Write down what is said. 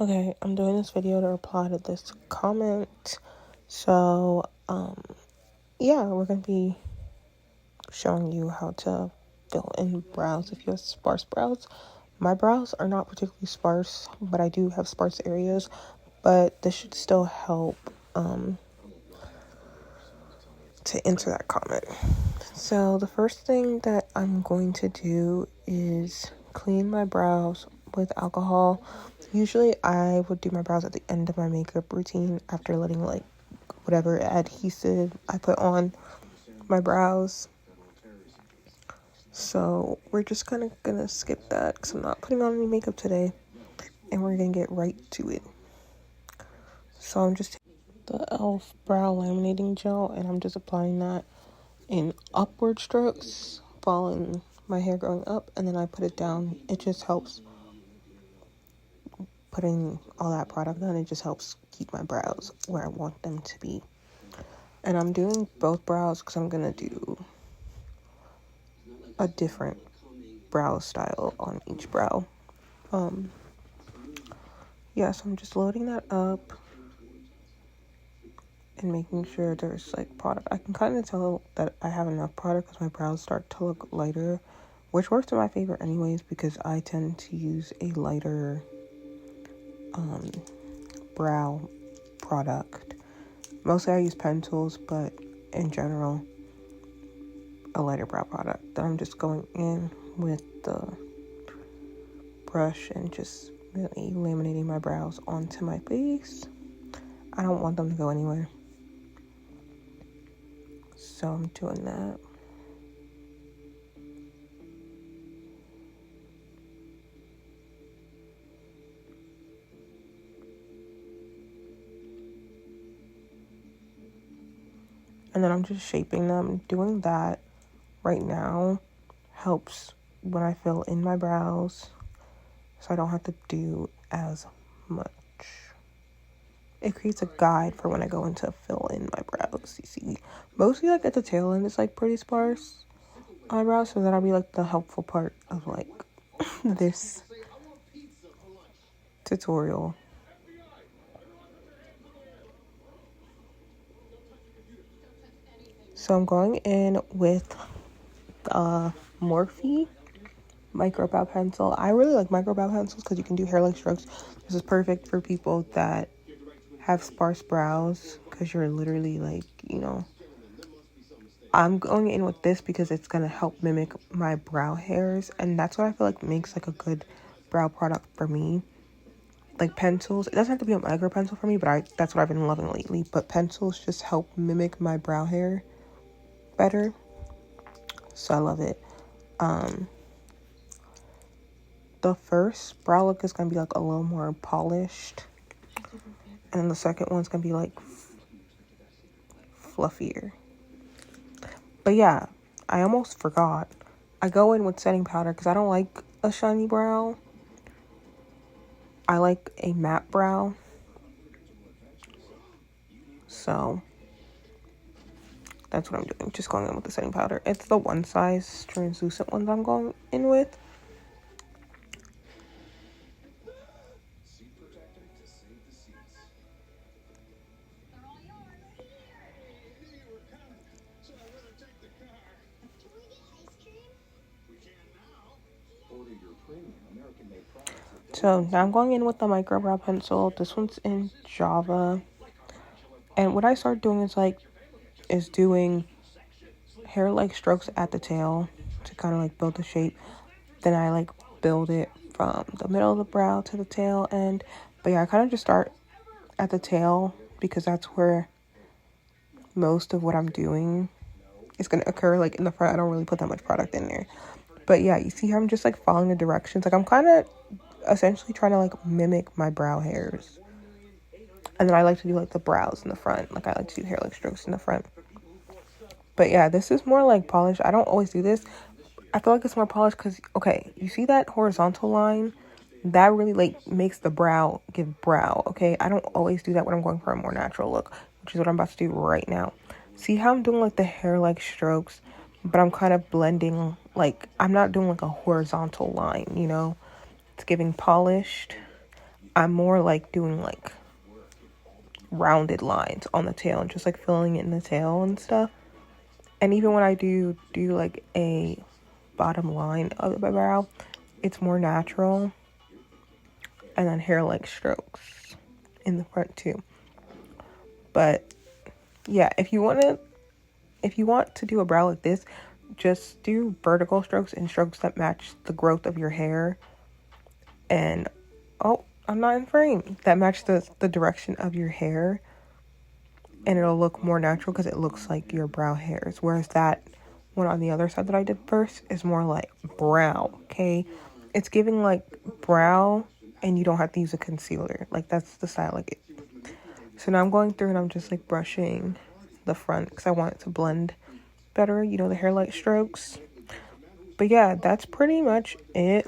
Okay, I'm doing this video to reply to this comment. So, yeah, we're going to be showing you how to fill in brows if you have sparse brows. My brows are not particularly sparse, but I do have sparse areas, but this should still help to answer that comment. So the first thing that I'm going to do is clean my brows with alcohol. Usually I would do my brows at the end of my makeup routine after letting like whatever adhesive I put on my brows. So we're just kind of gonna skip that because I'm not putting on any makeup today, and we're gonna get right to it. So I'm just taking the e.l.f. brow laminating gel, and I'm just applying that in upward strokes, following my hair growing up, and then I put it down. It just helps putting all that product on. It just helps keep my brows where I want them to be. And I'm doing both brows because I'm gonna do a different brow style on each brow. Yeah, so I'm just loading that up and making sure there's like product. I can kind of tell that I have enough product because my brows start to look lighter, which works in my favor anyways because I tend to use a lighter brow product. Mostly I use pencils, but in general a lighter brow product. Then I'm just going in with the brush and just really laminating my brows onto my face. I don't want them to go anywhere, so I'm doing that. And then I'm just shaping them. Doing that right now helps when I fill in my brows, so I don't have to do as much. It creates a guide for when I go in to fill in my brows. You see, mostly like at the tail end, it's like pretty sparse eyebrows, so that'll be like the helpful part of like this tutorial. So I'm going in with Morphe micro brow pencil. I really like micro brow pencils because you can do hair-like strokes. This is perfect for people that have sparse brows because you're literally like, I'm going in with this because it's going to help mimic my brow hairs, and that's what I feel like makes like a good brow product for me. Like pencils, it doesn't have to be a micro pencil for me, but that's what I've been loving lately. But pencils just help mimic my brow hair better, so I love it. The first brow look is going to be like a little more polished, and then the second one's going to be like fluffier. But yeah, I almost forgot. I go in with setting powder because I don't like a shiny brow. I like a matte brow. So that's what I'm doing. Just going in with the setting powder. It's the one size translucent ones I'm going in with. So now I'm going in with the micro brow pencil. This one's in Java. And what I start doing is doing hair-like strokes at the tail to kind of like build the shape. Then I like build it from the middle of the brow to the tail end. But yeah, I kind of just start at the tail because that's where most of what I'm doing is going to occur. Like in the front, I don't really put that much product in there. But yeah, you see how I'm just like following the directions. Like I'm kind of essentially trying to like mimic my brow hairs. And then I like to do like the brows in the front. Like I like to do hair like strokes in the front. But yeah, this is more like polished. I don't always do this. I feel like it's more polished because, okay, you see that horizontal line? That really like makes the brow give brow, okay? I don't always do that when I'm going for a more natural look, which is what I'm about to do right now. See how I'm doing like the hair like strokes, but I'm kind of blending, like I'm not doing like a horizontal line, It's giving polished. I'm more like doing like rounded lines on the tail and just like filling it in the tail and stuff. And even when I do like a bottom line of the brow, it's more natural. And then hair like strokes in the front too. But yeah, if you want to do a brow like this, just do vertical strokes and strokes that match the growth of your hair. And oh, I'm not in frame. That match the direction of your hair. And it'll look more natural because it looks like your brow hairs. Whereas that one on the other side that I did first is more like brow, okay? It's giving like brow and you don't have to use a concealer. Like that's the style like it. So now I'm going through and I'm just like brushing the front because I want it to blend better, the hair light strokes. But yeah, that's pretty much it.